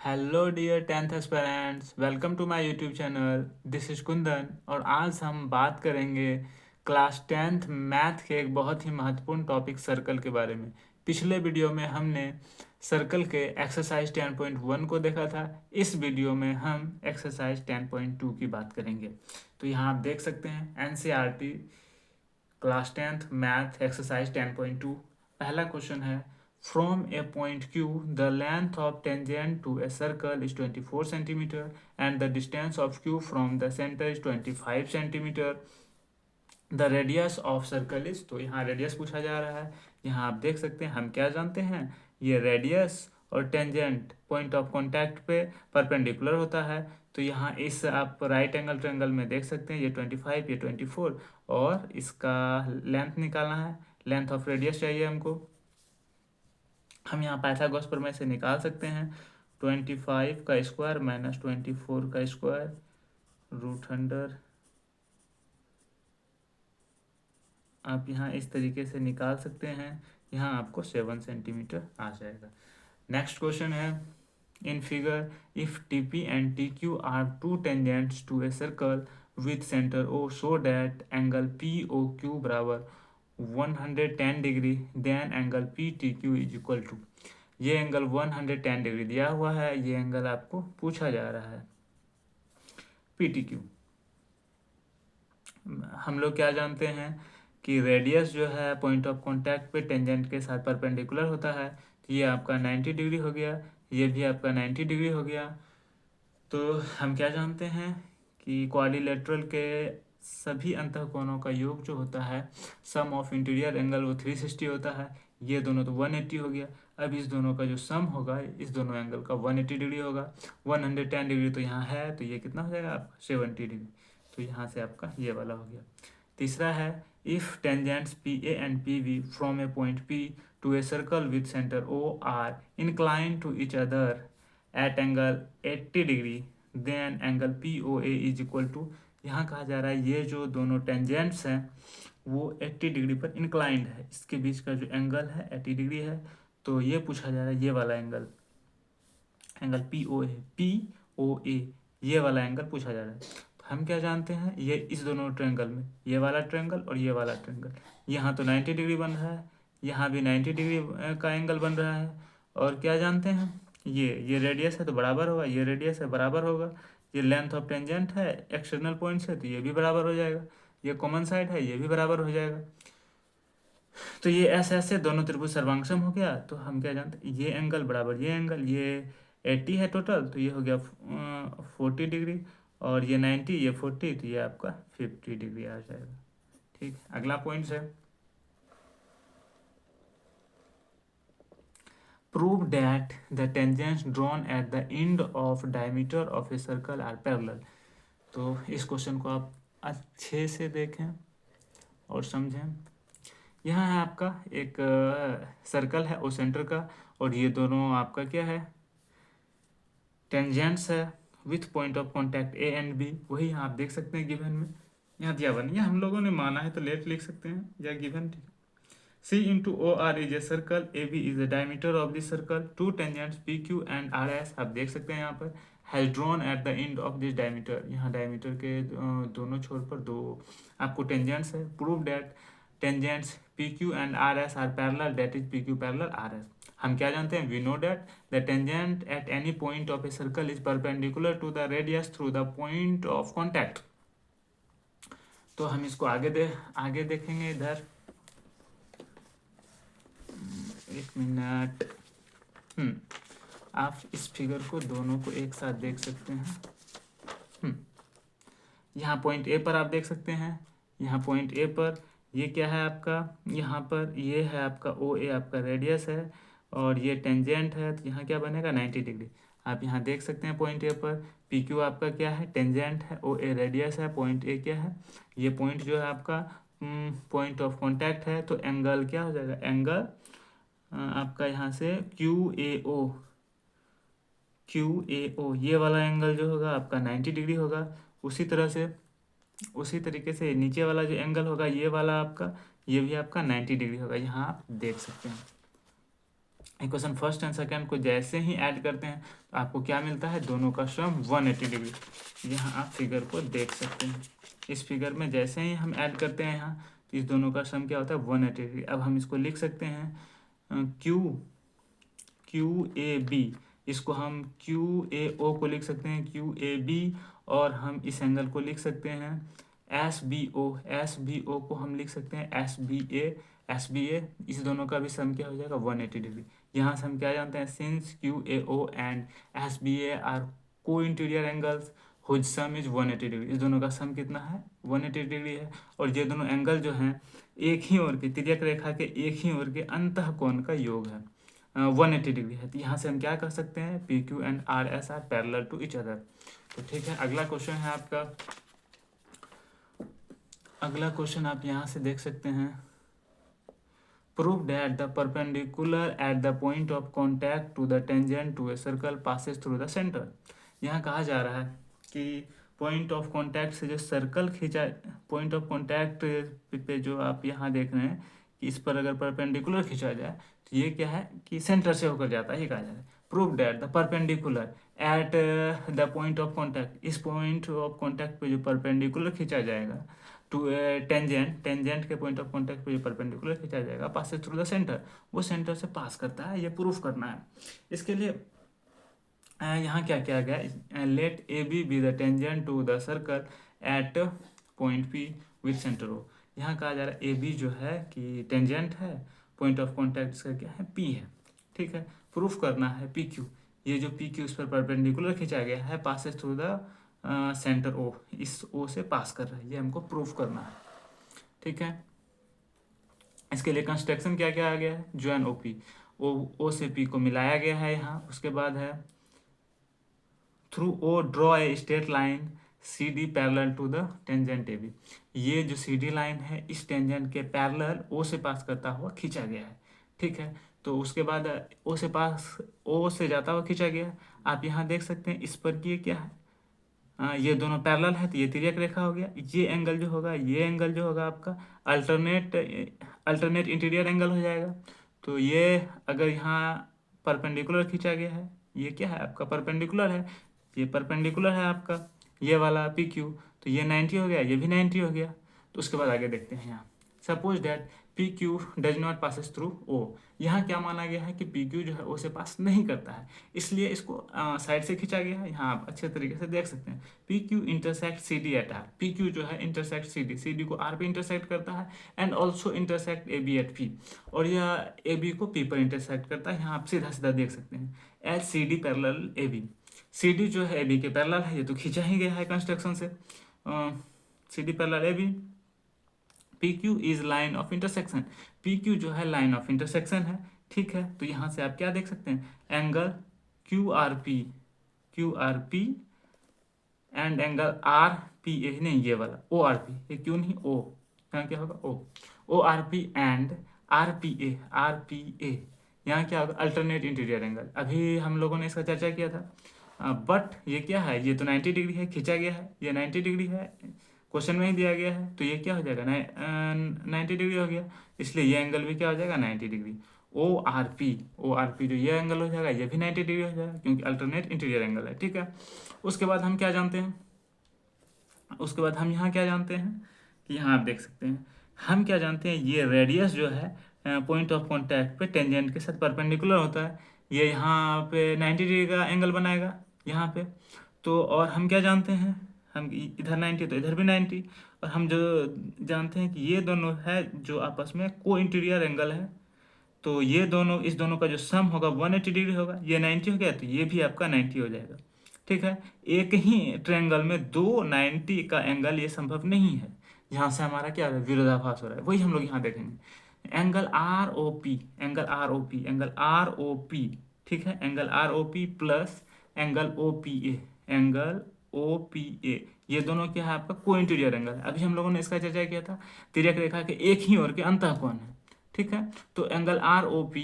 Hello dear tenth aspirants, welcome to my YouTube channel. This is Kundan और आज हम बात करेंगे क्लास टेंथ मैथ के एक बहुत ही महत्वपूर्ण टॉपिक सर्कल के बारे में। पिछले वीडियो में हमने सर्कल के एक्सरसाइज 10.1 को देखा था। इस वीडियो में हम एक्सरसाइज 10.2 की बात करेंगे। तो यहाँ आप देख सकते हैं NCERT class tenth math exercise 10.2। पहला क्वेश्चन है, from a point Q the length of tangent to a circle is 24 centimetre and the distance of Q from the centre is 25 centimetre. The radius of circle is, तो यहाँ radius पूछा जा रहा है। यहाँ आप देख सकते हैं, हम क्या जानते हैं, ये रेडियस और टेंजेंट पॉइंट ऑफ कांटेक्ट पे परपेंडिकुलर होता है। तो यहाँ इस आप राइट एंगल ट्रायंगल में देख सकते हैं, ये 25 ये 24 और इसका लेंथ निकालना है। लेंथ ऑफ रेडियस चाहिए हमको। हम यहाँ पाइथागोरस प्रमेय से निकाल सकते हैं 25 का स्क्वायर माइनस 24 का स्क्वायर रूट अंडर। आप यहाँ इस तरीके से निकाल सकते हैं। यहाँ आपको 7 सेंटीमीटर आ जाएगा। नेक्स्ट क्वेश्चन है, in figure if TP and TQ are two tangents to a circle with centre O so that angle POQ बराबर 110 degree then angle PTQ is equal to. ये एंगल 110 डिग्री दिया हुआ है, ये angle आपको पूछा जा रहा है PTQ। हम लोग क्या जानते हैं कि रेडियस जो है पॉइंट ऑफ कांटेक्ट पे टेंजेंट के साथ परपेंडिकुलर होता है। तो ये आपका 90 डिग्री हो गया, ये भी आपका 90 डिग्री हो गया। तो हम क्या जानते हैं कि क्वाड्रिलेटरल के सभी अंतःकोणों का योग जो होता है, सम ऑफ इंटीरियर एंगल, वो 360 होता है। ये दोनों तो 180 हो गया। अब इस दोनों का जो सम होगा, इस दोनों एंगल का 180 डिग्री होगा। 110 डिग्री तो यहाँ है, तो ये कितना हो जाएगा आपका 70 डिग्री। तो यहाँ से आपका ये वाला हो गया। तीसरा है, if tangents PA and PB from a point P to a circle with centre O are inclined to each other at angle 80 degree then angle POA is equal to. यहाँ कहा जा रहा है ये जो दोनों टेंजेंट्स हैं वो 80 डिग्री पर इंक्लाइंड है, इसके बीच का जो एंगल है 80 डिग्री है। तो ये पूछा जा रहा है ये वाला एंगल, एंगल POA ये वाला एंगल पूछा जा रहा है। तो हम क्या जानते हैं, ये इस दोनों ट्रायंगल में ये वाला ट्रायंगल और ये वाला ट्रायंगल, यहाँ तो 90 डिग्री बन रहा है, यहाँ भी 90 डिग्री का एंगल बन रहा है। और क्या जानते हैं, ये रेडियस है तो बराबर होगा, ये रेडियस है बराबर होगा। ये लेंथ ऑफ टेंजेंट है एक्सटर्नल पॉइंट से, तो ये भी बराबर हो जाएगा। ये कॉमन साइड है, ये भी बराबर हो जाएगा। तो ये ऐसे ऐसे दोनों त्रिभुज सर्वांगसम हो गया। तो हम क्या जानते हैं, ये एंगल बराबर ये एंगल, ये 80 है टोटल, तो ये हो गया 40 डिग्री, और ये 90 ये 40, तो ये आपका 50 डिग्री आ जाएगा। ठीक है, अगला पॉइंट है, prove that the tangents drawn at the end of diameter of a circle are parallel. तो इस क्वेश्चन को आप अच्छे से देखें और समझें। यहाँ है आपका एक सर्कल है ओ सेंटर का, और ये दोनों आपका क्या है, टेंजेंट्स है with point of contact A and B। वही यहाँ आप देख सकते हैं गिवन में, यहाँ दिया हुआ नहीं है, हम लोगों ने माना है तो लेट लिख सकते हैं या गिवन। ठीक है, C into OR is a circle, AB is the diameter of this circle, two tangents PQ and RS आप देख सकते हैं यहाँ पर, has drawn at the end of this diameter। यहाँ diameter के दोनों छोर पर दो आपको tangents है। prove that tangents PQ and RS are parallel, that is PQ parallel RS। हम क्या जानते हैं, we know that the tangent at any point of a circle is perpendicular to the radius through the point of contact। तो हम इसको आगे देखेंगे इधर, एक मिनट। आप इस फिगर को दोनों को एक साथ देख सकते हैं। यहाँ पॉइंट ए पर आप देख सकते हैं, यहाँ पॉइंट ए पर ये क्या है आपका, यहाँ पर ये है आपका OA, आपका रेडियस है, और ये टेंजेंट है। तो यहाँ क्या बनेगा 90 डिग्री। आप यहाँ देख सकते हैं पॉइंट ए पर PQ आपका क्या है, टेंजेंट है, OA रेडियस है, पॉइंट ए क्या है, ये पॉइंट जो है आपका पॉइंट ऑफ कॉन्टैक्ट है। तो एंगल क्या हो जाएगा, एंगल आपका यहाँ से QAO ये वाला एंगल जो होगा आपका 90 डिग्री होगा। उसी तरीके से नीचे वाला जो एंगल होगा ये वाला आपका, ये भी आपका 90 डिग्री होगा। यहाँ आप देख सकते हैं। इक्वेशन फर्स्ट एंड सेकंड को जैसे ही ऐड करते हैं तो आपको क्या मिलता है, दोनों का सम 180 डिग्री। यहाँ आप फिगर को देख सकते हैं, इस फिगर में जैसे ही हम ऐड करते हैं यहाँ, तो इस दोनों का सम क्या होता है, 180 डिग्री। अब हम इसको लिख सकते हैं QAB, इसको हम QAO को लिख सकते हैं QAB, और हम इस एंगल को लिख सकते हैं SBO को हम लिख सकते हैं SBA। इस दोनों का भी सम क्या हो जाएगा, 180 डिग्री। यहाँ से हम क्या जानते हैं, since QAO and SBA are को interior angles whose sum is 180 degree. इस दोनों का सम कितना है, 180 डिग्री है। और ये दोनों एंगल जो हैं एक ही ओर के, तिर्यक रेखा के एक ही ओर के अंतः कोण का योग है, 180 डिग्री है। तो यहाँ से हम क्या कर सकते हैं, PQ and RS are parallel to each other. तो ठीक है, अगला क्वेश्चन है आपका, अगला क्वेश्चन आप यहाँ से देख सकते हैं, prove that the perpendicular at the point of contact to the tangent to a circle passes through the centre. यहाँ कहा जा रहा है कि पॉइंट ऑफ कॉन्टैक्ट से जो सर्कल खींचा, पॉइंट ऑफ कॉन्टैक्ट पे जो आप यहाँ देख रहे हैं कि इस पर अगर परपेंडिकुलर खींचा जाए तो ये क्या है कि सेंटर से होकर जाता है, ये कहा जा रहा है। Prove that the perpendicular at the point of contact, इस पॉइंट ऑफ कॉन्टैक्ट पे जो परपेंडिकुलर खींचा जाएगा टू टेंजेंट के पॉइंट ऑफ कॉन्टैक्ट पे जो परपेंडिकुलर खींचा जाएगा पासेस थ्रू द सेंटर, वो सेंटर से पास करता है, ये प्रूफ करना है। इसके लिए यहाँ क्या किया गया, let AB B the tangent to the circle at point P with centre O। यहाँ कहा जा रहा है AB जो है कि टेंजेंट है, पॉइंट ऑफ कॉन्टैक्ट इसका क्या है, P है। ठीक है, प्रूफ करना है PQ, ये जो PQ इस पर परपेंडिकुलर खींचा गया है passes through the centre O, इस O से पास कर रहा है, ये हमको प्रूफ करना है। ठीक है, इसके लिए कंस्ट्रक्शन क्या क्या आ गया है, ज्वाइन OP, O से P को मिलाया गया है यहाँ। उसके बाद है through O draw a straight line CD parallel to the tangent AB। ये जो CD लाइन है इस टेंजेंट के पैरेलल O से पास करता हुआ खींचा गया है। ठीक है, तो उसके बाद O से पास, O से जाता हुआ खींचा गया है। आप यहाँ देख सकते हैं इस पर कि ये क्या है, ये दोनों पैरेलल है तो ये तिर्यक रेखा हो गया। ये एंगल जो होगा, ये एंगल जो होगा आपका अल्टरनेट इंटीरियर एंगल हो जाएगा। तो ये अगर यहाँ परपेंडिकुलर खींचा गया है, ये क्या है आपका परपेंडिकुलर है, ये परपेंडिकुलर है आपका ये वाला PQ, तो ये 90 हो गया, ये भी 90 हो गया। तो उसके बाद आगे देखते हैं, यहाँ suppose that PQ does not passes through O। यहाँ क्या माना गया है कि PQ जो है O से पास नहीं करता है, इसलिए इसको साइड से खींचा गया है। यहाँ आप अच्छे तरीके से देख सकते हैं, PQ intersect CD at R। PQ जो है इंटरसेक्ट CD को R पे इंटरसेक्ट करता है, and also intersect AB at P, और यह AB को P पर इंटरसेक्ट करता है। यहाँ आप सीधा सीधा देख सकते हैं, as CD parallel AB। CD जो है AB के पैरेलल है, ये तो खींचा ही गया है कंस्ट्रक्शन से, CD parallel AB। PQ is line of intersection, PQ जो है लाइन ऑफ इंटरसेक्शन है। ठीक है, तो यहाँ से आप क्या देख सकते हैं, angle QRP and angle RPA, नहीं ये वाला ORP, ये क्यों नहीं O, यहाँ क्या होगा ORP एंड RPA, यहाँ क्या होगा अल्टरनेट इंटीरियर एंगल। अभी हम लोगों ने इसका चर्चा किया था, बट ये क्या है, ये तो 90 डिग्री है, खींचा गया है, ये 90 डिग्री है, क्वेश्चन में ही दिया गया है, तो ये क्या हो जाएगा 90 डिग्री हो गया, इसलिए ये एंगल भी क्या हो जाएगा 90 डिग्री। ORP जो ये एंगल हो जाएगा, ये भी 90 डिग्री हो जाएगा, क्योंकि अल्टरनेट इंटीरियर एंगल है। ठीक है, उसके बाद हम क्या जानते हैं, उसके बाद हम यहाँ क्या जानते हैं कि यहाँ आप देख सकते हैं, हम क्या जानते हैं, ये रेडियस जो है पॉइंट ऑफ कॉन्टैक्ट पे टेंजेंट के साथ परपेंडिकुलर होता है, ये यहाँ पे 90 डिग्री का एंगल बनाएगा यहाँ पे। तो और हम क्या जानते हैं, हम इधर 90 तो इधर भी 90, और हम जो जानते हैं कि ये दोनों है जो आपस में को इंटीरियर एंगल है, तो ये दोनों, इस दोनों का जो सम होगा 180 डिग्री होगा। ये 90 हो गया तो ये भी आपका 90 हो जाएगा। ठीक है, एक ही ट्रायंगल में दो 90 का एंगल ये संभव नहीं है, यहाँ से हमारा क्या विरोधाभास हो रहा है, वही हम लोग यहाँ देखेंगे। एंगल ROP, एंगल ROP, ठीक है, angle ROP plus angle OPA, ये दोनों क्या है आपका को इंटीरियर एंगल है। अभी हम लोगों ने इसका चर्चा किया था, तिर्यक रेखा के एक ही ओर के अंतः कोण है। ठीक है, तो एंगल ROP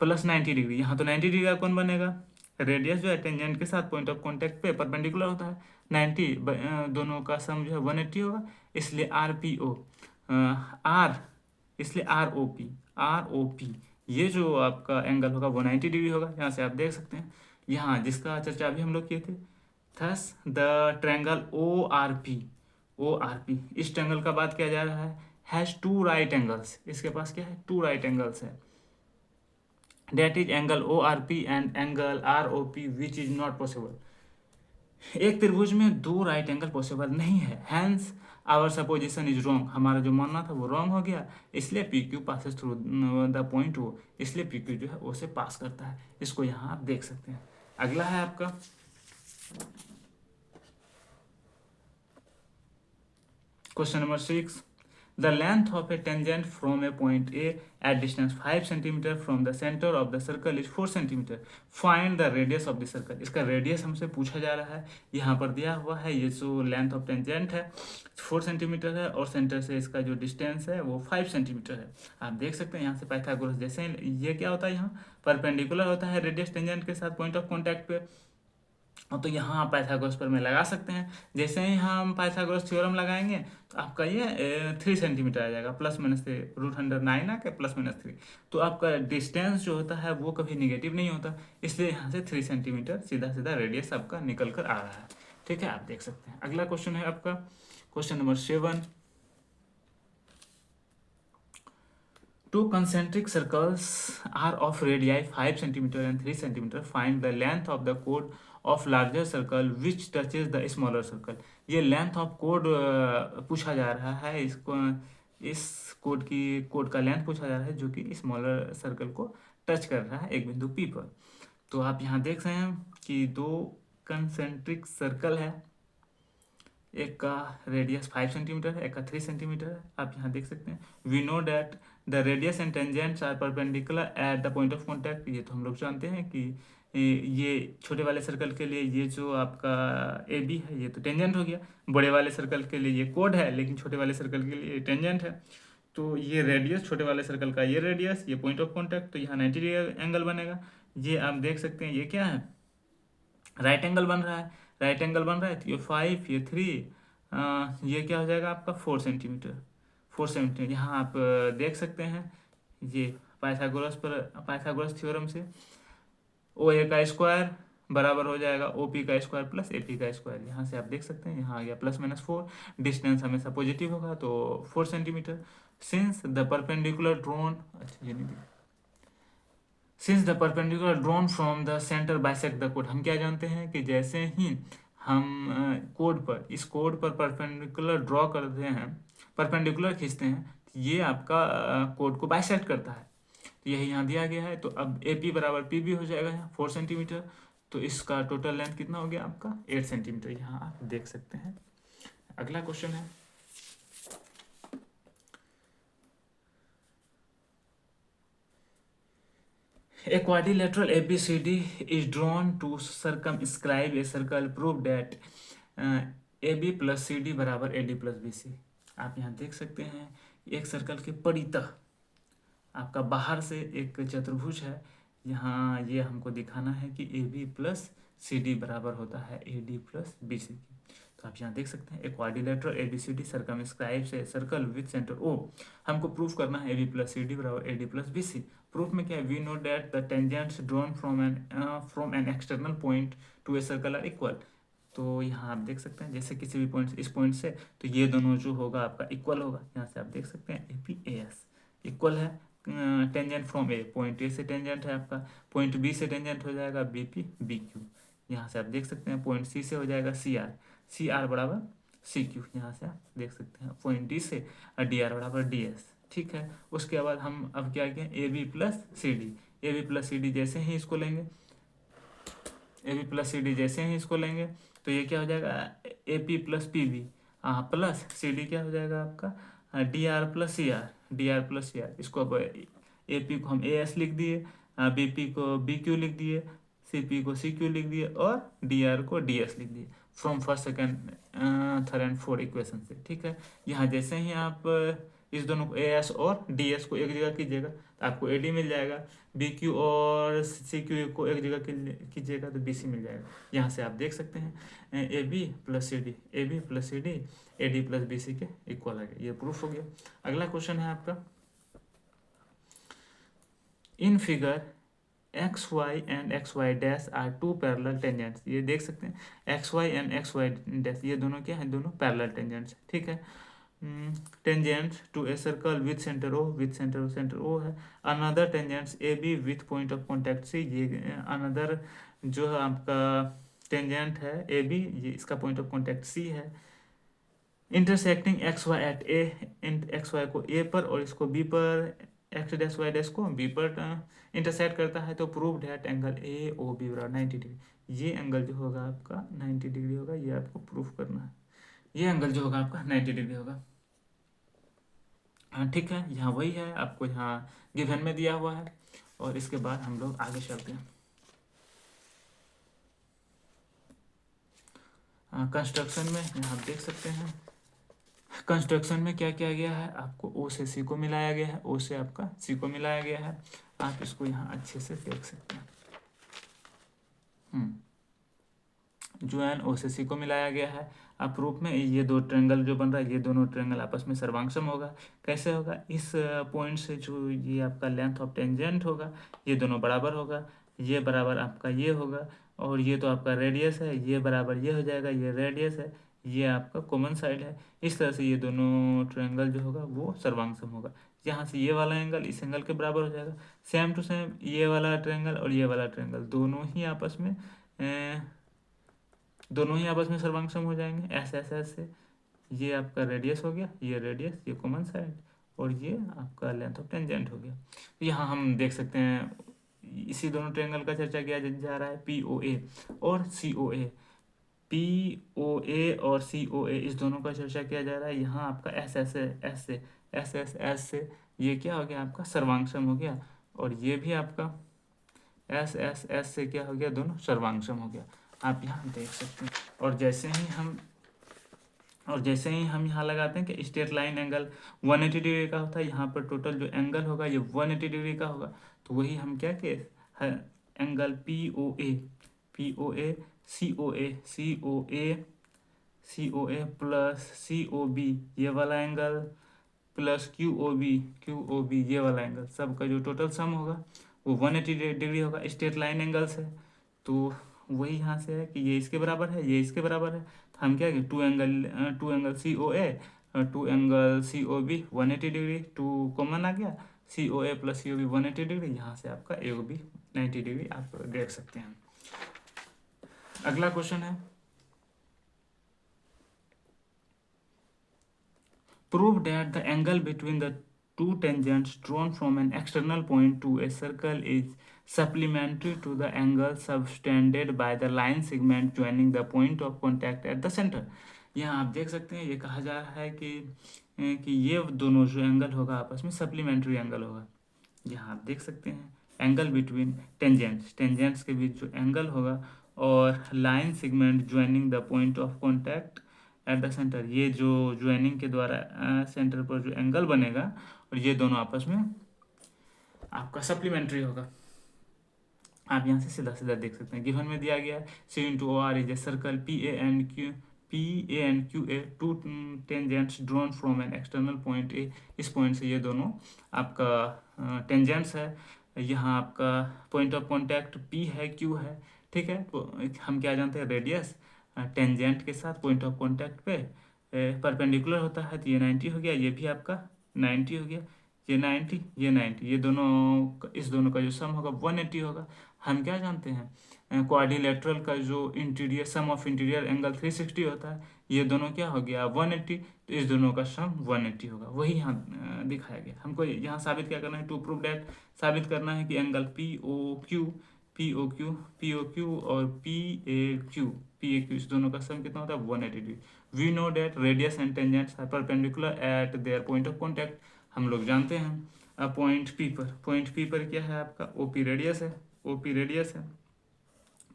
प्लस 90 डिग्री, यहाँ तो 90 डिग्री का कौन बनेगा, रेडियस जो है टेंजेंट के साथ पॉइंट ऑफ कॉन्टैक्ट पे परपेंडिकुलर होता है, 90 दोनों का सम जो है 180 होगा, इसलिए RPO, R इसलिए आर ओ पी ये जो आपका एंगल होगा वो 90 डिग्री होगा। यहाँ से आप देख सकते हैं, यहाँ जिसका चर्चा भी हम लोग किए थे। Thus the triangle O R P, इस ट्रायंगल का बात किया जा रहा है, हैज़ टू राइट एंगल्स, इसके पास क्या है, टू राइट एंगल्स है, that is angle ORP and angle ROP which is not possible। एक त्रिभुज में दो राइट एंगल पॉसिबल नहीं है, hence our supposition is wrong, हमारा जो मानना था वो रॉन्ग हो गया, इसलिए P Q passes through the point O, इसलिए पी क्यू जो है वो से पास करता है। इसको यहाँ आप देख सकते हैं। अगला है आपका question number 6, the length of a tangent from a point A at distance 5 cm from the center of the circle is 4 cm। Find the radius of the circle। इसका रेडियस हमसे पूछा जा रहा है, यहाँ पर दिया हुआ है ये जो लेंथ ऑफ टेंजेंट है 4 सेंटीमीटर है और सेंटर से इसका जो डिस्टेंस है वो 5 सेंटीमीटर है। आप देख सकते हैं यहाँ से पाइथागोरस जैसे ये क्या होता है, यहाँ परपेंडिकुलर होता है रेडियस टेंजेंट के साथ पॉइंट ऑफ कॉन्टैक्ट पे, तो यहाँ आप पाइथागोरस पर में लगा सकते हैं। जैसे ही हम पाइथागोरस थ्योरम लगाएंगे तो आपका ये 3 सेंटीमीटर आ जाएगा, प्लस माइनस 3 √9 आ के प्लस माइनस 3, तो आपका डिस्टेंस जो होता है वो कभी निगेटिव नहीं होता, इसलिए यहाँ से 3 सेंटीमीटर सीधा सीधा रेडियस आपका निकल कर आ रहा है। ठीक है, आप देख सकते हैं। अगला क्वेश्चन है आपका question number 7, two concentric circles are of radii 5 cm and 3 cm। Find the length of the chord of larger circle which touches the smaller circle। ये लेंथ ऑफ कोड पूछा जा रहा है, इसको इस कोड का लेंथ पूछा जा रहा है जो कि स्मॉलर सर्कल को टच कर रहा है एक बिंदु पी पर। तो आप यहाँ देख रहे हैं कि दो कंसेंट्रिक सर्कल है, एक का रेडियस 5 सेंटीमीटर है, एक का 3 सेंटीमीटर है। आप यहाँ देख सकते हैं, we know that the radius and tangents are perpendicular at the point of contact. ये तो हम लोग जानते हैं कि ये छोटे वाले सर्कल के लिए ये जो आपका ए बी है ये तो टेंजेंट हो गया, बड़े वाले सर्कल के लिए ये कोड है लेकिन छोटे वाले सर्कल के लिए टेंजेंट है। तो ये रेडियस छोटे वाले सर्कल का ये रेडियस, ये पॉइंट ऑफ कॉन्टैक्ट, तो यहाँ 90 डिग्री एंगल बनेगा। ये आप देख सकते हैं ये क्या है, राइट एंगल बन रहा है, राइट एंगल बन रहा है, तो ये 5 ये 3 ये क्या हो जाएगा आपका 4 सेंटीमीटर, 4 सेंटीमीटर। यहाँ आप देख सकते हैं ये पाइथागोरस थ्योरम से ओ ए का स्क्वायर बराबर हो जाएगा ओ पी का स्क्वायर प्लस ए पी का स्क्वायर। यहाँ से आप देख सकते हैं यहाँ आ गया प्लस माइनस 4, डिस्टेंस हमेशा पॉजिटिव होगा तो 4 centimetre. Since the perpendicular drone, अच्छा ये नहीं दिखा, since the perpendicular drone from the centre bisect the code, हम क्या जानते हैं कि जैसे ही हम कोड पर इस कोड पर परपेंडिकुलर ड्रॉ करते हैं, परपेंडिकुलर खींचते हैं, तो ये आपका कोड को बाइसेक्ट करता है, तो यही यहाँ दिया गया है। तो अब ए पी बराबर पी बी हो जाएगा यहाँ 4 सेंटीमीटर, तो इसका टोटल लेंथ कितना हो गया आपका 8 सेंटीमीटर, यहाँ आप देख सकते हैं। अगला क्वेश्चन है A quadrilateral ABCD is drawn to circumscribe a circle। Prove that AB plus CD बराबर AD plus BC। आप यहाँ देख सकते हैं एक सर्कल के परितः आपका बाहर से एक चतुर्भुज है, यहाँ ये हमको दिखाना है कि AB प्लस CD बराबर होता है AD प्लस BC की। तो आप यहाँ देख सकते हैं एक क्वाड्रिलेटरल ABCD सर्कमस्क्राइब से सर्कल विथ सेंटर O, हमको प्रूफ करना है AB प्लस CD बराबर AD प्लस BC। प्रूफ में क्या है, we know that the tangents drawn from an external point to a circle are equal. तो यहाँ आप देख सकते हैं जैसे किसी भी पॉइंट इस पॉइंट से, तो ये दोनों जो होगा आपका इक्वल होगा। यहाँ से आप देख सकते हैं APAS इक्वल है, tangent from a, point A से टेंजेंट है आपका, पॉइंट बी से टेंजेंट हो जाएगा BP BQ। यहाँ से आप देख सकते हैं पॉइंट सी से हो जाएगा CR बराबर CQ। यहाँ से आप देख सकते हैं पॉइंट डी से DR बराबर DS। ठीक है, उसके बाद हम अब क्या किए AB प्लस सी डी जैसे ही इसको लेंगे, AB प्लस CD जैसे ही इसको लेंगे तो ये क्या हो जाएगा AP plus PB plus CD क्या हो जाएगा आपका DR प्लस CR। इसको अब AP को हम AS लिख दिए, BP को BQ लिख दिए, CP को CQ लिख दिए और DR को DS लिख दिए from first second third and fourth equation से। ठीक है, यहाँ जैसे ही आप इस दोनों को AS और DS को एक जगह कीजिएगा तो आपको AD मिल जाएगा, BQ और CQ को एक जगह कीजिएगा तो BC मिल जाएगा। यहाँ से आप देख सकते हैं AB plus CD AD plus BC के इक्वल है, ये प्रूफ हो गया। अगला क्वेश्चन है आपका in figure X Y and X Y dash are two parallel tangents, ये देख सकते हैं X Y and X Y dash ये दोनों क्या है, दोनों पैरेलल टेंजेंट्स, ठीक है। Tangent to a circle with centre O, with centre O है। Another tangents A B with point of contact सी, ये अनदर जो है आपका टेंजेंट है ए बी, ये इसका पॉइंट ऑफ कॉन्टैक्ट सी है। Intersecting X Y at A, X Y को ए पर और इसको बी पर, एक्स डैश वाई डैश को बी पर इंटरसेक्ट करता है, तो prove that angle A O B बराबर 90 डिग्री। ये एंगल जो होगा आपका 90 डिग्री होगा, ये आपको प्रूफ करना है। ये एंगल जो होगा आपका 90 डिग्री होगा। हाँ ठीक है, यहाँ वही है आपको यहाँ गिवन में दिया हुआ है। और इसके बाद हम लोग आगे चलते हैं। कंस्ट्रक्शन में यहाँ आप देख सकते हैं कंस्ट्रक्शन में क्या किया गया है, आपको ओ से सी को मिलाया गया है, ओ से आपका सी को मिलाया गया है। आप इसको यहाँ अच्छे से देख सकते हैं। जो है ओ से सी को मिलाया गया है। अब प्रूफ में ये दो ट्रायंगल जो बन रहा है, ये दोनों ट्रायंगल आपस में सर्वांगसम होगा। कैसे होगा, इस पॉइंट से जो ये आपका लेंथ ऑफ टेंजेंट होगा, ये दोनों बराबर होगा, ये बराबर आपका ये होगा, और ये तो आपका रेडियस है, ये बराबर ये हो जाएगा, ये रेडियस है, ये आपका कॉमन साइड है। इस तरह से ये दोनों ट्रायंगल जो होगा वो सर्वांगसम होगा। यहाँ से ये वाला एंगल इस एंगल के बराबर हो जाएगा। सेम टू सेम ये वाला ट्रायंगल और ये वाला ट्रायंगल दोनों ही आपस में सर्वांगसम हो जाएंगे, ऐसे ऐसे ऐसे। ये आपका रेडियस हो गया, ये रेडियस, ये कॉमन साइड, और ये आपका लेंथ ऑफ टेंजेंट हो गया। तो यहाँ हम देख सकते हैं इसी दोनों ट्रायंगल का चर्चा किया जा रहा है, पी ओ ए और सी ओ ए। पी ओ ए और सी ओ ए इस दोनों का चर्चा किया जा रहा है। यहाँ आपका एस एस एस से एस एस एस से ये क्या हो गया आपका सर्वांगसम हो गया, और ये भी आपका एस एस एस से क्या हो गया, दोनों सर्वांगसम हो गया। आप यहाँ देख सकते हैं। और जैसे ही हम यहाँ लगाते हैं कि स्ट्रेट लाइन एंगल 180 डिग्री का होता है, यहाँ पर टोटल जो एंगल होगा ये 180 डिग्री का होगा। तो वही हम क्या कि angle P O A C O A plus C O B ये वाला angle plus Q O B ये वाला एंगल, सबका जो टोटल सम होगा वो 180 डिग्री होगा स्ट्रेट लाइन एंगल से। तो वही यहाँ से है कि ये इसके बराबर है, ये इसके बराबर है। तो हम क्या two angle C O A, two angle C O B 180 degree, two common आ गया, C O A plus C O B 180 degree, यहाँ से आपका ए ओ बी 90 डिग्री आप देख सकते हैं। अगला क्वेश्चन है, prove that the angle between the two tangents drawn from an external point to a circle is supplementary to the angle subtended by the line segment joining the point of contact at the center। यहाँ आप देख सकते हैं ये कहा जा रहा है कि ये दोनों जो एंगल होगा आपस में सप्लीमेंट्री एंगल होगा। यहाँ आप देख सकते हैं एंगल बिटवीन टेंजेंट्स के बीच जो एंगल होगा, और line segment joining the point of contact at the centre, ये जो ज्वाइनिंग के द्वारा सेंटर पर जो एंगल बनेगा, और ये दोनों आपस में आपका सप्लीमेंट्री होगा। आप यहाँ से सीधा सीधा देख सकते हैं, गिवन में दिया गया है C into O R is a circle P A and Q A, two tangents drawn from an external point A. इस पॉइंट से ये दोनों आपका टेंजेंट्स है। यहाँ आपका पॉइंट ऑफ कॉन्टैक्ट पी है, क्यू है, ठीक है। तो हम क्या जानते हैं, रेडियस टेंजेंट के साथ पॉइंट ऑफ कॉन्टैक्ट पे परपेंडिकुलर होता है, तो ये 90 हो गया, ये भी आपका 90 हो गया, ये 90 ये 90, ये दोनों इस दोनों का जो सम होगा 180 होगा। हम क्या जानते हैं क्वाड्रिलेटरल का जो interior sum of interior angle 360 होता है, ये दोनों क्या हो गया 180, तो इस दोनों का सम 180 होगा। वही यहाँ दिखाया गया। हमको यहाँ साबित क्या करना है, टू प्रूव दैट, साबित करना है कि एंगल पी ओ क्यू और पी ए क्यू इस दोनों का सम कितना होता है 180 degree. We know that radius and tangents are perpendicular at their point of contact, हम लोग जानते हैं। अब पॉइंट पी पर क्या है आपका ओ पी रेडियस है,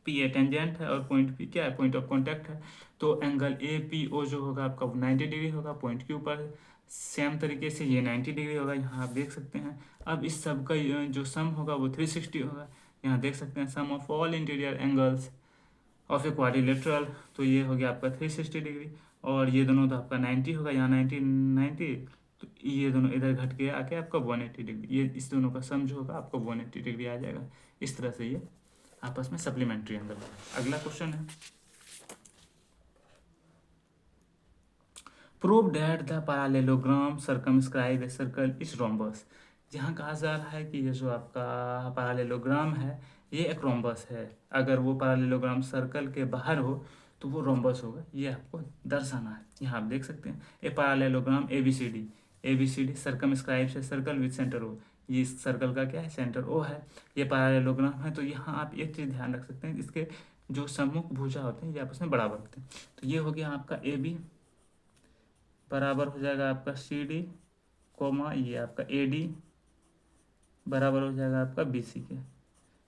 पी ए टेंजेंट है, और पॉइंट पी क्या है, पॉइंट ऑफ कॉन्टैक्ट है। तो एंगल ए पी ओ जो होगा आपका 90 डिग्री होगा पॉइंट क्यू पर। सेम तरीके से ये 90 डिग्री होगा, यहाँ आप देख सकते हैं। अब इस सब का जो सम होगा वो 360 होगा। यहाँ देख सकते हैं sum of all interior angles of a quadrilateral, तो ये हो गया आपका 360 डिग्री, और ये दोनों तो आपका 90 होगा, यहाँ 90 तो ये दोनों इधर घट के आके आपका 180 डिग्री, ये इस दोनों का सम जो होगा आपको 180 डिग्री आ जाएगा। इस तरह से ये आपस में सप्लीमेंट्री एंगल होगा। अगला क्वेश्चन है, prove that the parallelogram circumscribe A circle is rhombus. यहाँ कहा जा रहा है कि ये जो आपका पैरेललोग्राम है ये एक रोम्बस है, अगर वो पैरेललोग्राम सर्कल के बाहर हो तो वो रोम्बस होगा, ये आपको दर्शाना है। यहाँ आप देख सकते हैं a parallelogram A B C D circumscribe से सर्कल विद सेंटर ओ, ये इस सर्कल का क्या है, सेंटर ओ है, ये पैरेललोग्राम है। तो यहाँ आप एक चीज़ ध्यान रख सकते हैं, इसके जो सम्मुख भुजा होते हैं ये आपस में बराबर होते हैं। तो ये हो गया आपका ए बी बराबर हो जाएगा आपका सी डी कोमा, ये आपका ए डी बराबर हो जाएगा आपका बी सी के।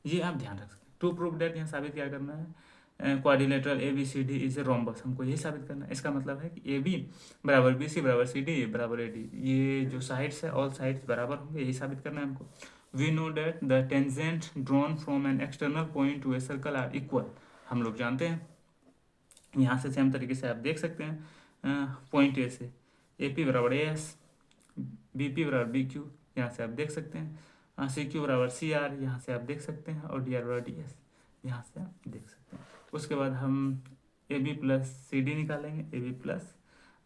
ये आप ध्यान रख सकते हैं। टू प्रूव डेट यहाँ साबित क्या करना है, quadrilateral A B C D is a rhombus, हमको यही साबित करना है। इसका मतलब है कि ए बी बराबर बी सी बराबर सी डी बराबर ए डी, ये जो साइड्स है ऑल साइड्स बराबर होंगे, यही साबित करना है हमको। We know that the tangent drawn from an external point to a circle are equal, हम लोग जानते हैं। यहाँ से सेम तरीके से आप देख सकते हैं, पॉइंट ए से ए पी बराबर ए एस, बी पी बराबर बी क्यू, यहाँ से आप देख सकते हैं, सी क्यू बराबर सी आर, यहाँ से आप देख सकते हैं, और डी आर बराबर डी एस, यहाँ से आप देख सकते हैं। उसके बाद हम A B plus C D निकालेंगे, A B plus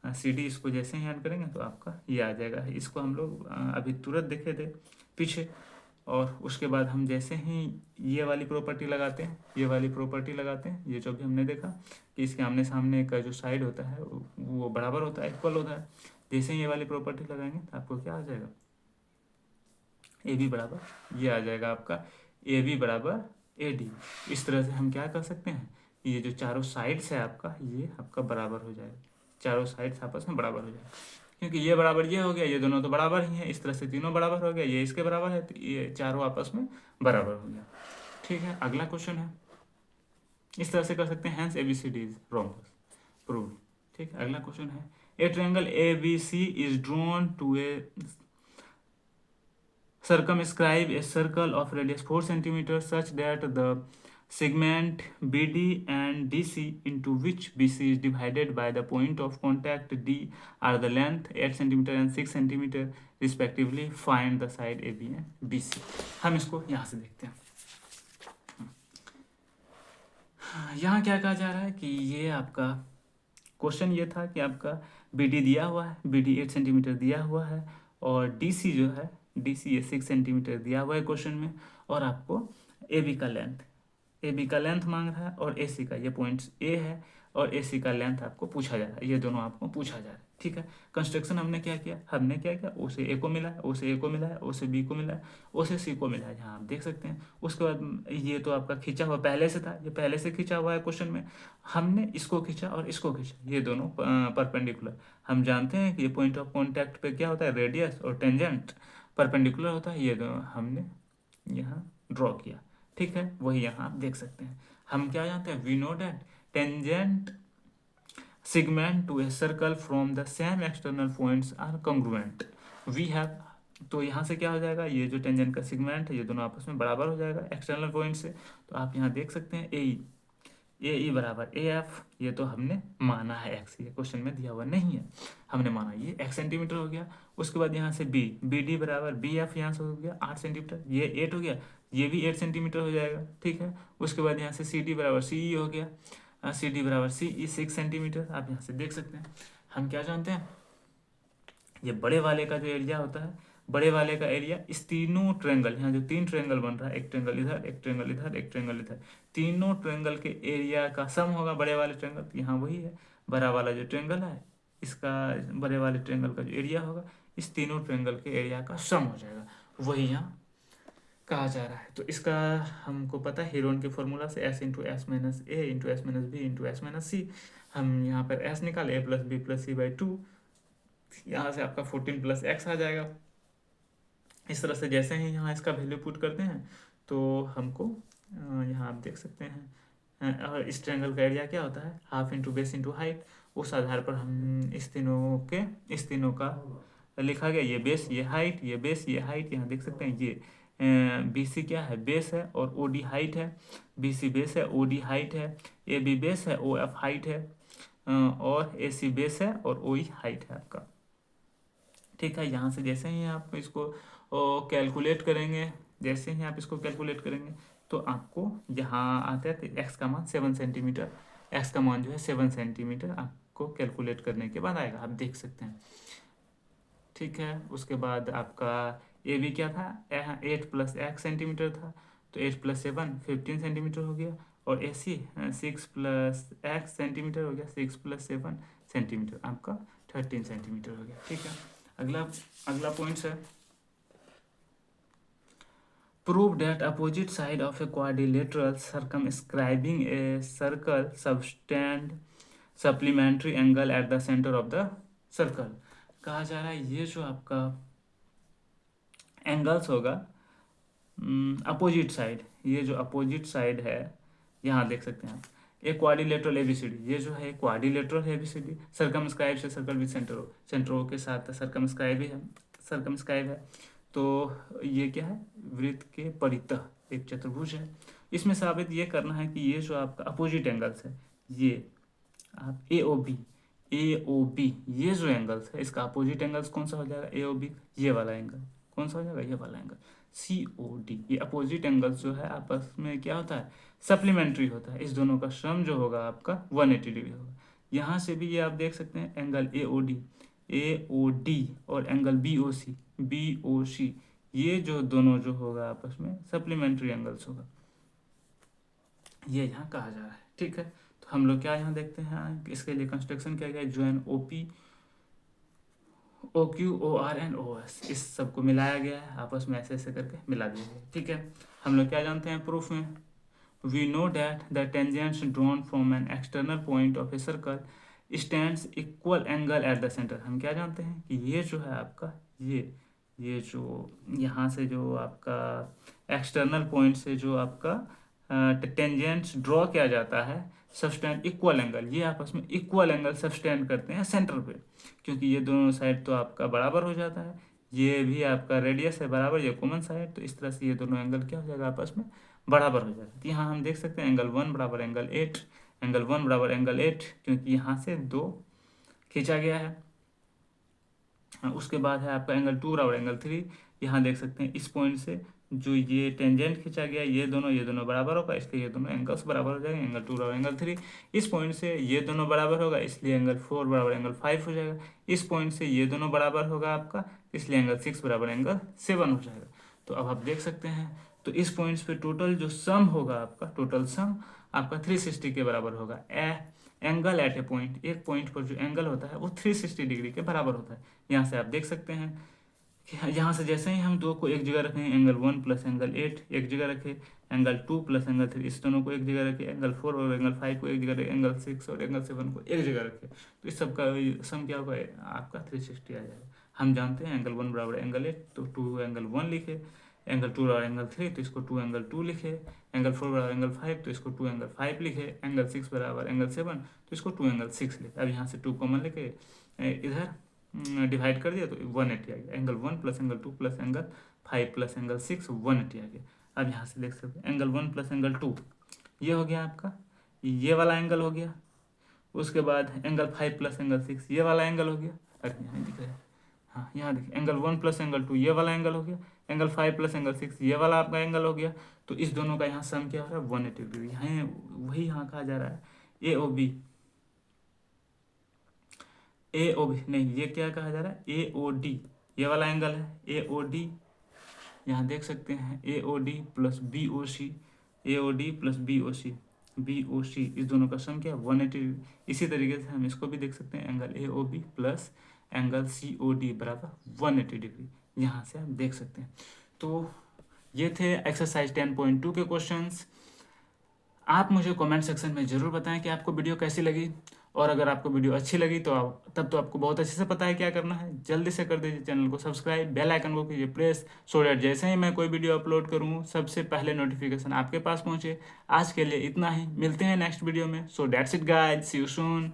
C D, इसको जैसे ही ऐड करेंगे तो आपका ये आ जाएगा। इसको हम लोग अभी तुरंत देखे थे पीछे, और उसके बाद हम जैसे ही ये वाली प्रॉपर्टी लगाते हैं, ये वाली प्रॉपर्टी लगाते हैं, ये जो भी हमने देखा कि इसके आमने सामने का जो साइड होता है वो बराबर होता है, इक्वल होता है। जैसे ही ये वाली प्रॉपर्टी लगाएंगे तो आपको क्या आ जाएगा, ए बी बराबर ये आ जाएगा आपका ए बी बराबर ए डी। इस तरह से हम क्या कर सकते हैं, ये जो चारों साइड्स है आपका ये आपका बराबर हो जाएगा, चारों साइड्स आपस में बराबर हो जाएगा, क्योंकि ये बराबर ये हो गया, ये दोनों तो बराबर ही है, इस तरह से तीनों बराबर हो गया, ये इसके बराबर है, तो ये चारों आपस में बराबर हो गया। ठीक है, अगला क्वेश्चन है, इस तरह से कर सकते हैं, hence ABCD is rhombus prove. ठीक है, अगला क्वेश्चन है, a triangle ABC is drawn to a circumscribe a circle of radius 4 cm such that the segment BD and DC into which BC is divided by the point of contact D are the length 8 cm and 6 cm respectively. Find the side AB and BC. हम इसको यहाँ से देखते हैं। यहाँ क्या कहा जा रहा है कि ये आपका क्वेश्चन ये था कि आपका BD दिया हुआ है, BD 8 सेंटीमीटर दिया हुआ है, और DC जो है DC ये 6 सेंटीमीटर दिया हुआ है क्वेश्चन में, और आपको AB का लेंथ मांग रहा है, और AC का ये पॉइंट्स A है, और AC का लेंथ आपको पूछा जा रहा है, ये दोनों आपको पूछा जा रहा है। ठीक है, कंस्ट्रक्शन हमने क्या किया, O से A को मिला है, O से A को मिला है, O से B को मिला है, O से C को मिला है, यहाँ आप देख सकते हैं। उसके बाद ये तो आपका खींचा हुआ पहले से था, ये पहले से खींचा हुआ है क्वेश्चन में, हमने इसको खींचा और इसको खींचा, ये दोनों परपेंडिकुलर। हम जानते हैं कि ये पॉइंट ऑफ कॉन्टैक्ट पे क्या होता है, रेडियस और टेंजेंट परपेंडिकुलर होता है, ये दोनों हमने यहाँ ड्रॉ किया। ठीक है, वही यहाँ आप देख सकते हैं। हम क्या जानते हैं, we know that tangent segment to a circle from the same external points are congruent. We have, तो यहाँ से क्या हो जाएगा, ये जो टेंजेंट का सेगमेंट है ये दोनों आपस में बराबर हो जाएगा एक्सटर्नल पॉइंट से। तो आप यहाँ देख सकते हैं ए ई बराबर AF, ये तो हमने माना है x, ये क्वेश्चन में दिया हुआ नहीं है, हमने माना ये x सेंटीमीटर हो गया। उसके बाद यहाँ से BD बराबर BF, यहाँ से हो गया 8 सेंटीमीटर, ये 8 हो गया, ये भी 8 सेंटीमीटर हो जाएगा। ठीक है, उसके बाद यहाँ से CD बराबर CE हो गया, CD बराबर CE 6 सेंटीमीटर, आप यहाँ से देख सकते हैं। हम क्या जानते हैं, ये बड़े वाले का जो एरिया होता है, बड़े वाले का एरिया इस तीनों ट्रायंगल, यहाँ जो 3 ट्रायंगल बन रहा है, एक ट्रायंगल इधर, एक ट्रायंगल इधर, एक ट्रायंगल इधर, तीनों ट्रायंगल के एरिया का सम होगा बड़े वाले ट्रायंगल। तो यहाँ वही है, बड़ा वाला जो ट्रायंगल है इसका बड़े वाले ट्रायंगल का जो एरिया होगा इस तीनों ट्रायंगल के एरिया का सम हो जाएगा, वही यहाँ कहा जा रहा है। तो इसका हमको पता है हीरोन के फॉर्मूला से S into S minus A into S minus B into S minus C. हम यहाँ पर S निकाले A plus B plus C by 2, यहाँ से आपका 14 प्लस x आ जाएगा। इस तरह से जैसे ही यहाँ इसका वैल्यू पुट करते हैं तो हमको यहाँ आप देख सकते हैं, और इस ट्रायंगल का एरिया क्या होता है, half into base into height. उस आधार पर हम इस तीनों का लिखा गया, ये बेस ये हाइट, ये बेस ये हाइट। यहाँ देख सकते हैं ये BC क्या है, बेस है, और OD हाइट है। BC बेस है, OD हाइट है, AB बेस है, OF हाइट है, और AC बेस है और OE हाइट है आपका। ठीक है। यहाँ से जैसे ही आप इसको कैलकुलेट करेंगे, जैसे ही आप इसको कैलकुलेट करेंगे तो आपको यहाँ आता है एक्स का मान 7 सेंटीमीटर, एक्स का मान जो है 7 सेंटीमीटर आपको कैलकुलेट करने के बाद आएगा, आप देख सकते हैं। ठीक है। उसके बाद आपका ए बी क्या था, 8 प्लस एक्स सेंटीमीटर था, तो 8 प्लस 7 15 सेंटीमीटर हो गया। और ए सी 6 प्लस एक्स सेंटीमीटर हो गया, 6 प्लस 7 सेंटीमीटर, आपका 13 सेंटीमीटर हो गया। ठीक है। अगला अगला पॉइंट है, prove that opposite side of a quadrilateral circumscribing a circle subtend supplementary angle at the centre of the circle. कहा जा रहा है ये जो आपका एंगल्स होगा अपोजिट साइड, ये जो अपोजिट साइड है, यहाँ देख सकते हैं आप, एक क्वाड्रिलेटरल एबीसीडी, ये जो है क्वाड्रिलेटरल एबीसीडी, सर्कमस्क्राइब से circle with centre O, centre O के साथ सर्कमस्क्राइब है, सर्कमस्क्राइब है। तो ये क्या है, वृत्त के परितः एक चतुर्भुज है। इसमें साबित ये करना है कि ये जो आपका अपोजिट एंगल्स है, ये आप ए ओ बी ये जो एंगल्स है, इसका अपोजिट एंगल्स कौन सा हो जाएगा, ए ओ बी, ये वाला एंगल कौन सा हो जाएगा, ये वाला एंगल सी ओ डी। ये अपोजिट एंगल्स जो है आपस में क्या होता है, सप्लीमेंट्री होता है। इस दोनों का सम जो होगा आपका 180 डिग्री होगा। यहाँ से भी ये आप देख सकते हैं एंगल ए ओ डी और एंगल बी ओ सी, ये जो दोनों जो होगा आपस में सप्लीमेंट्री एंगल्स होगा, ये यहाँ कहा जा रहा है। ठीक है। तो हम लोग क्या यहाँ देखते हैं, इसके लिए कंस्ट्रक्शन क्या गया, join O P O Q O R and O S, इस सबको मिलाया गया है, आपस में ऐसे ऐसे करके मिला दिया गया। ठीक है। हम लोग क्या जानते हैं प्रूफ में, we know that the tangents drawn from an external point of a circle stands equal angle at the centre. हम क्या जानते हैं कि ये जो है आपका ये जो यहाँ से जो आपका एक्सटर्नल पॉइंट से जो आपका टेंजेंट्स ड्रॉ किया जाता है, सबस्टेंड इक्वल एंगल, ये आपस में इक्वल एंगल सबस्टेंड करते हैं सेंटर पे, क्योंकि ये दोनों साइड तो आपका बराबर हो जाता है, ये भी आपका रेडियस है बराबर, ये कॉमन साइड, तो इस तरह से ये दोनों एंगल क्या हो जाएगा, आपस में बराबर हो जाएगा। तो यहाँ हम देख सकते हैं एंगल 1 बराबर एंगल 8, एंगल 1 बराबर एंगल 8, क्योंकि यहाँ से 2 खींचा गया है। उसके बाद है आपका एंगल 2 बराबर एंगल 3, यहाँ देख सकते हैं इस पॉइंट से जो ये टेंजेंट खींचा गया, ये दोनों बराबर होगा, इसलिए ये दोनों एंगल्स बराबर हो जाएंगे, एंगल 2 बराबर एंगल 3। इस पॉइंट से ये दोनों बराबर होगा, इसलिए एंगल 4 बराबर एंगल 5 हो जाएगा। इस पॉइंट से ये दोनों बराबर होगा आपका, इसलिए एंगल 6 बराबर एंगल 7 हो जाएगा। तो अब आप देख सकते हैं, तो इस पॉइंट्स पे टोटल जो सम होगा आपका, टोटल सम आपका 360 के बराबर होगा। एंगल एट ए पॉइंट, एक पॉइंट पर जो एंगल होता है वो 360 डिग्री के बराबर होता है। यहाँ से आप देख सकते हैं कि यहाँ से जैसे ही हम 2 को एक जगह रखें, एंगल 1 प्लस एंगल 8 एक जगह रखें, एंगल 2 प्लस एंगल 3 इस दोनों को एक जगह रखें, एंगल 4 और एंगल 5 को एक जगह रखें, एंगल 6 और एंगल 7 को एक जगह रखें, तो इस सब का सम क्या होगा, आपका 360 आ जाएगा। हम जानते हैं एंगल 1 बराबर एंगल 8, तो 2 एंगल 1 लिखे, एंगल 2 बराबर एंगल 3 तो इसको 2 एंगल 2 लिखे, एंगल 4 बराबर एंगल 5 तो इसको 2 एंगल 5 लिखे, एंगल 6 बराबर एंगल 7 तो इसको 2 एंगल 6 लिखे। अब यहाँ से 2 कॉमन लेके इधर डिवाइड कर दिया तो 180 आ गया। Angle 1 plus angle 2 plus angle 5 plus angle 6 180 आ गया। अब यहाँ से देख सकते हैं एंगल 1 प्लस एंगल 2 ये हो गया आपका, ये वाला एंगल हो गया। उसके बाद एंगल 5 प्लस एंगल 6 ये वाला एंगल हो गया। अरे यहाँ दिख रहा है, हाँ यहाँ देखिए एंगल 1 प्लस एंगल 2 ये वाला एंगल हो गया, एंगल 5 प्लस एंगल 6 ये वाला आपका एंगल हो गया। तो इस दोनों का यहाँ सम क्या हो रहा है, 180 डिग्री। यहाँ वही यहाँ कहा जा रहा है ए ओ बी नहीं, ये क्या कहा जा रहा है, ए ओ डी, ये वाला एंगल है ए ओ डी। यहाँ देख सकते हैं A O D plus B O C, A O D plus B O C इस दोनों का सम क्या है, 180 डिग्री। इसी तरीके से हम इसको भी देख सकते हैं, angle A O B plus angle C O D बराबर 180 डिग्री, यहाँ से हम देख सकते हैं। तो ये थे एक्सरसाइज 10.2 के क्वेश्चंस। आप मुझे कमेंट सेक्शन में ज़रूर बताएं कि आपको वीडियो कैसी लगी, और अगर आपको वीडियो अच्छी लगी तो तब तो आपको बहुत अच्छे से पता है क्या करना है, जल्दी से कर दीजिए चैनल को सब्सक्राइब, बेल आइकन को कीजिए प्रेस, सो डैट जैसे ही मैं कोई वीडियो अपलोड करूँ सबसे पहले नोटिफिकेशन आपके पास पहुँचे। आज के लिए इतना ही, मिलते हैं नेक्स्ट वीडियो में। So that's it guys, see you soon.